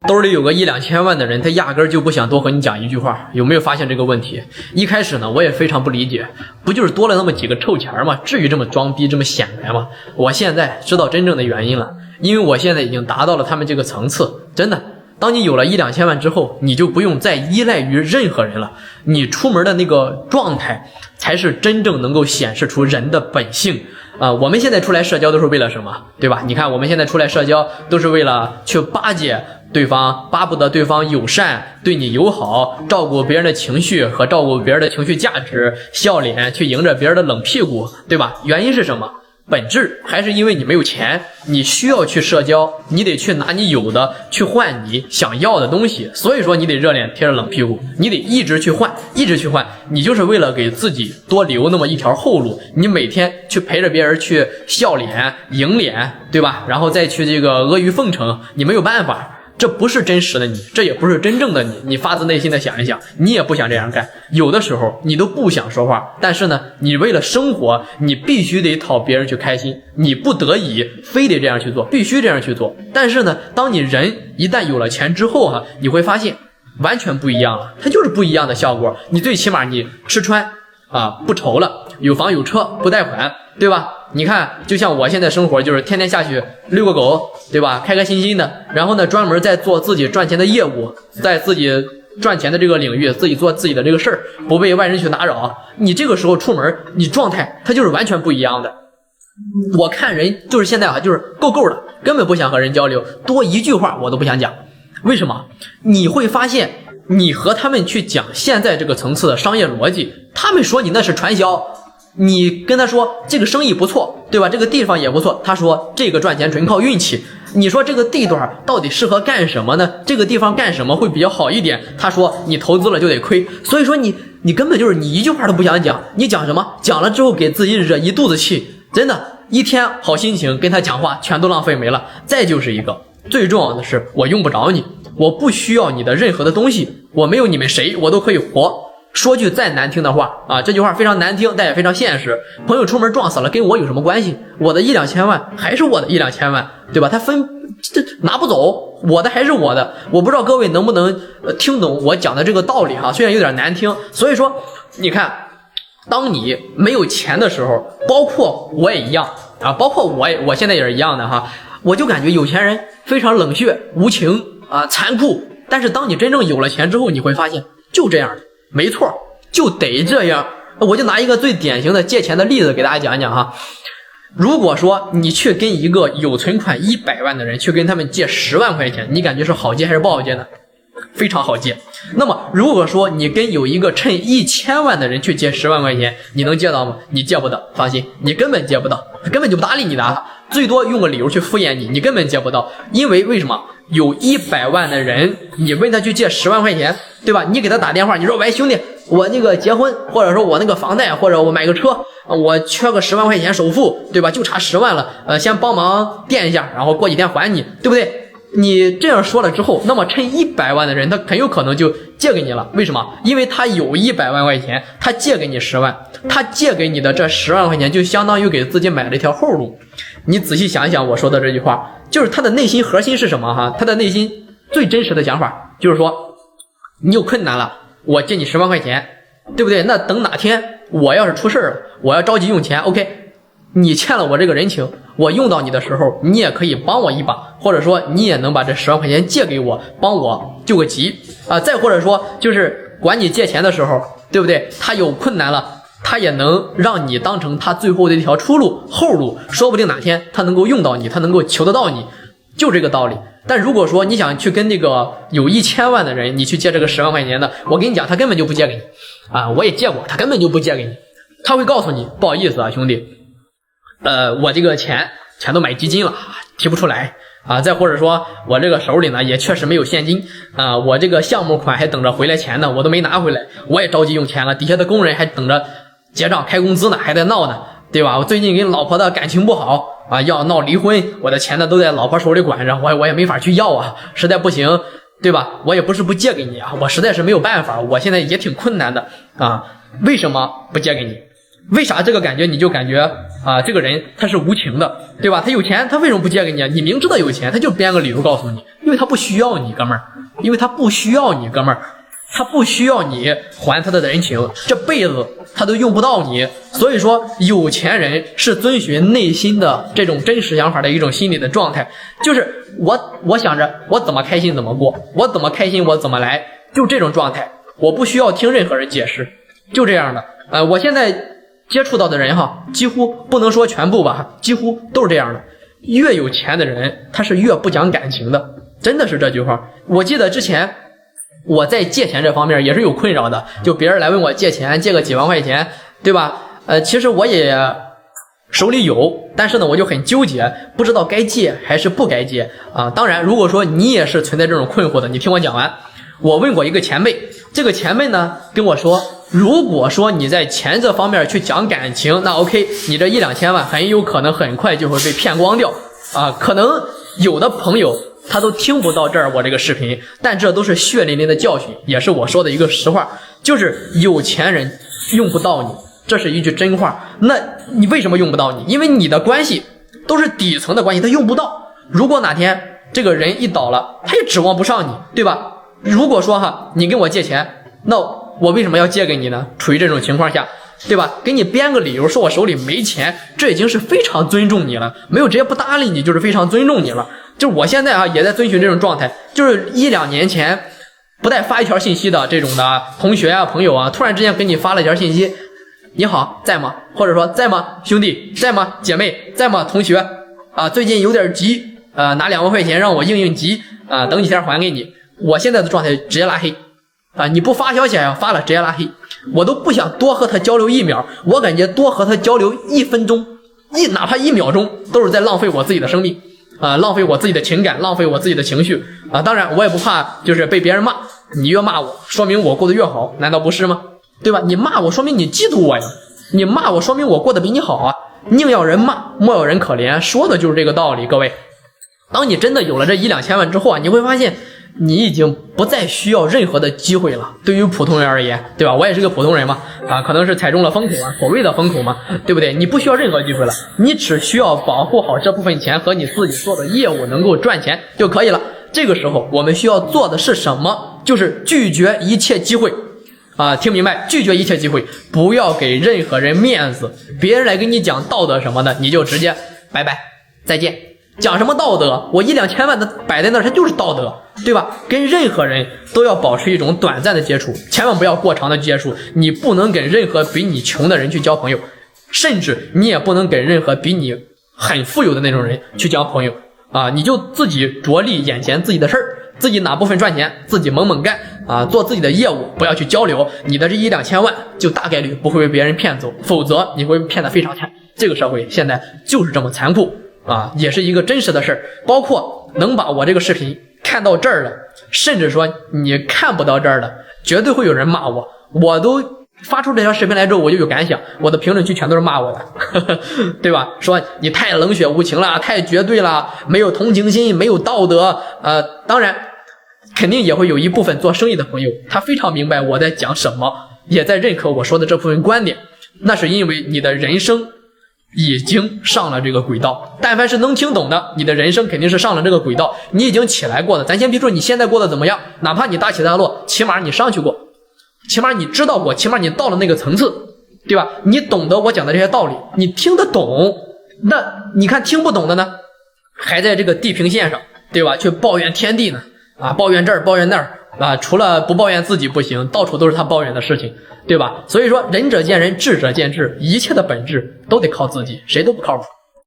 兜裡有個1、2千萬的人，他壓根儿就不想多和你講一句話。有沒有發現這個問題？一開始呢，我也非常不理解，不就是多了那麼幾個臭錢嗎？至於這麼裝逼，這麼顯擺嗎？我現在知道真正的原因了，因為我現在已經達到了他們這個層次。真的，當你有了1、2千萬之後，你就不用再依賴於任何人了。你出門的那個狀態，才是真正能夠顯示出人的本性。我們現在出來社交都是為了什麼？对吧？你看我们现在出来社交都是为了去巴結對方，巴不得對方友善，對你友好，照顧別人的情緒和照顧別人的情緒價值，笑臉去迎着別人的冷屁股，對吧？原因是什麼？本質還是因為你沒有錢，你需要去社交，你得去拿你有的去換你想要的東西，所以說你得熱臉貼着冷屁股，你得一直去換，一直去換，你就是為了給自己多留那麼一條後路，你每天去陪着別人去笑臉迎臉，對吧？然後再去這個阿諛奉承，你沒有辦法。這不是真實的你，這也不是真正的你。你發自內心的想一想，你也不想這樣幹。有的時候你都不想說話，但是呢，你為了生活，你必須得討別人去開心，你不得已非得這樣去做，必須這樣去做。但是呢，當你人一旦有了錢之後你會發現完全不一樣了，它就是不一樣的效果。你最起碼你吃穿不愁了，有房有車不貸款，對吧？你看就像我現在生活就是天天下去遛個狗，對吧？開開心心的，然後呢專門在做自己賺錢的業務，在自己賺錢的這個領域自己做自己的這個事兒，不被外人去打擾。你這個時候出門你狀態它就是完全不一樣的。我看人就是現在就是夠夠的，根本不想和人交流，多一句話我都不想講。為什麼？你會發現你和他們去講現在這個層次的商業邏輯，他們說你那是傳銷，你跟他說這個生意不錯，對吧？這個地方也不錯，他說這個賺錢純靠運氣。你說這個地段到底適合幹什麼呢？這個地方幹什麼會比較好一點？他說你投資了就得虧。所以說你根本就是你一句話都不想講，你講什麼？講了之後給自己惹一肚子氣，真的，一天好心情跟他講話全都浪費沒了。再就是一個最重要的是，我用不着你，我不需要你的任何的東西，我沒有你們誰我都可以活。說句再難聽的話這句話非常難聽，但也非常現實。朋友出門撞死了跟我有什麼關係？我的1、2千萬還是我的1、2千萬，對吧？他拿不走，我的還是我的。我不知道各位能不能聽懂我講的這個道理雖然有點難聽。所以說你看，當你沒有錢的時候，包括我也一樣包括我現在也是一樣的我就感覺有錢人非常冷血無情殘酷。但是当你真正有了錢之後，你會發現就這樣的，沒錯，就得這樣。我就拿一個最典型的借錢的例子給大家講講如果說你去跟一個有存款100萬的人去跟他們借10萬塊錢，你感覺是好借還是不好借呢？非常好借。那麼如果說你跟有一個趁1000萬的人去借10萬塊錢，你能借到嗎？你借不到，放心，你根本借不到，他根本就不搭理你的，最多用個理由去敷衍你，你根本借不到。因為什麼？有100萬的人，你問他去借10萬塊錢，對吧？你給他打電話，你說喂兄弟，我那個結婚，或者說我那個房貸，或者我買個車，我缺個10萬塊錢首付，對吧？就差10萬了，先幫忙墊一下，然後過幾天還你，對不對？你這樣說了之後，那麼趁100萬的人他很有可能就借給你了。為什麼？因為他有100萬塊錢，他借給你10萬，他借給你的這10萬塊錢就相當於給自己買了一條後路。你仔細想一想我說的這句話，就是他的內心核心是什麼他的內心最真實的想法就是說，你有困難了，我借你10萬塊錢，對不對？那等哪天我要是出事了，我要着急用錢 OK，你欠了我這個人情，我用到你的時候你也可以幫我一把，或者說你也能把這10萬塊錢借給我，幫我救個急再或者說就是管你借錢的時候，对不对？他有困難了，他也能讓你當成他最後的一條出路後路，說不定哪天他能夠用到你，他能夠求得到你，就這個道理。但如果說你想去跟那個有1000萬的人你去借這個10萬塊錢的，我跟你講他根本就不借給你我也借過，他根本就不借給你，他會告訴你不好意思兄弟，我這個錢都買基金了，提不出來再或者說我這個手裡呢也確實沒有現金我這個項目款還等着回來錢呢，我都沒拿回來，我也着急用錢了，底下的工人還等着結賬開工資呢，還在鬧呢，對吧？我最近跟老婆的感情不好要鬧離婚，我的錢呢都在老婆手裡管着，我也沒法去要實在不行，對吧？我也不是不借給你我實在是沒有辦法，我現在也挺困難的為什麼不借給你？為啥這個感覺你就感覺這個人他是無情的，對吧？他有錢他為什麼不借給你你明知道有錢他就編個理由告訴你因為他不需要你，哥們兒，因為他不需要你，哥們兒，他不需要你還他的人情，這輩子他都用不到你。所以說，有錢人是遵循內心的這種真實想法的一種心理的狀態，就是我想着我怎麼開心怎麼過，我怎麼開心我怎麼來，就這種狀態，我不需要聽任何人解釋，就這樣的。我現在接觸到的人哈，幾乎不能說全部吧，幾乎都是這樣的。越有錢的人，他是越不講感情的，真的是这句話。我記得之前我在借錢這方面也是有困擾的，就別人來問我借錢，借個幾萬塊錢，對吧？其實我也手裡有，但是呢，我就很糾結，不知道該借還是不該借啊。当然，如果說你也是存在這種困惑的，你聽我講完。我問過一個前輩，這個前輩呢跟我說，如果說你在錢這方面去講感情，那 OK， 你這1-2千萬很有可能很快就會被騙光掉啊。可能有的朋友他都聽不到這兒我這個視頻，但這都是血淋淋的教訓，也是我說的一個實話，就是有錢人用不到你，這是一句真話。那你為什麼用不到你？因為你的關係都是底層的關係，他用不到。如果哪天這個人一倒了，他也指望不上你，对吧？如果說你跟我借錢，那我為什麼要借給你呢？處于這種情況下，對吧？給你編個理由說我手裡沒錢，這已經是非常尊重你了，沒有直接不搭理你就是非常尊重你了。就是我現在也在遵循這種狀態，就是1-2年前不帶發一條信息的這種的同學啊朋友啊，突然之間給你發了一條信息，你好在嗎？或者說在嗎兄弟，在嗎姐妹，在嗎同學啊，最近有點急，拿2萬塊錢讓我應急啊，等幾天還給你。我現在的狀態直接拉黑啊！你不發消息還發了，直接拉黑，我都不想多和他交流1秒，我感覺多和他交流1分鐘，哪怕1秒鐘，都是在浪費我自己的生命啊，浪費我自己的情感，浪費我自己的情緒啊！當然，我也不怕就是被別人罵，你越罵我，說明我過得越好，難道不是嗎？對吧？你罵我，說明你嫉妒我呀！你罵我，說明我過得比你好啊！寧要人罵，莫要人可憐，說的就是這個道理，各位。當你真的有了這1-2千萬之後啊，你會發現你已經不再需要任何的機會了。對於普通人而言，對吧？我也是個普通人嘛，可能是踩中了風口啊，所謂的風口嘛，對不對？你不需要任何機會了，你只需要保護好這部分錢和你自己做的業務能夠賺錢就可以了。這個時候我們需要做的是什麼？就是拒絕一切機會啊！聽明白？拒絕一切機會，不要給任何人面子。別人來跟你講道德什麼的，你就直接拜拜再見。講什麼道德？我1-2千萬的擺在那兒，它就是道德，對吧？跟任何人都要保持一種短暫的接觸，千萬不要過長的接觸。你不能跟任何比你窮的人去交朋友，甚至你也不能跟任何比你很富有的那種人去交朋友啊！你就自己着力眼前自己的事兒，自己哪部分賺錢，自己猛猛幹啊，做自己的業務，不要去交流。你的這1-2千萬就大概率不会被別人騙走，否則你会騙得非常慘。這個社會現在就是這麼殘酷。啊，也是一個真實的事兒，包括能把我這個視頻看到這兒的，甚至說你看不到這兒的，絕對會有人罵我。我都發出這條視頻來之後，我就有感想，我的評論區全都是罵我的，對吧？說你太冷血無情了，太絕對了，沒有同情心，沒有道德。當然，肯定也會有一部分做生意的朋友，他非常明白我在講什麼，也在認可我說的這部分觀點。那是因為你的人生已經上了這個軌道，但凡是能聽懂的，你的人生肯定是上了這個軌道，你已經起來過的。咱先別說你現在過得怎麼樣，哪怕你大起大落，起碼你上去過，起碼你知道過，起碼你到了那個层次，對吧？你懂得我講的這些道理，你聽得懂。那你看听不懂的呢，還在這個地平線上，對吧？去抱怨天地呢，抱怨這兒抱怨那兒，除了不抱怨自己不行，到處都是他抱怨的事情，对吧？所以說仁者見仁，智者見智，一切的本質都得靠自己，誰都不靠譜。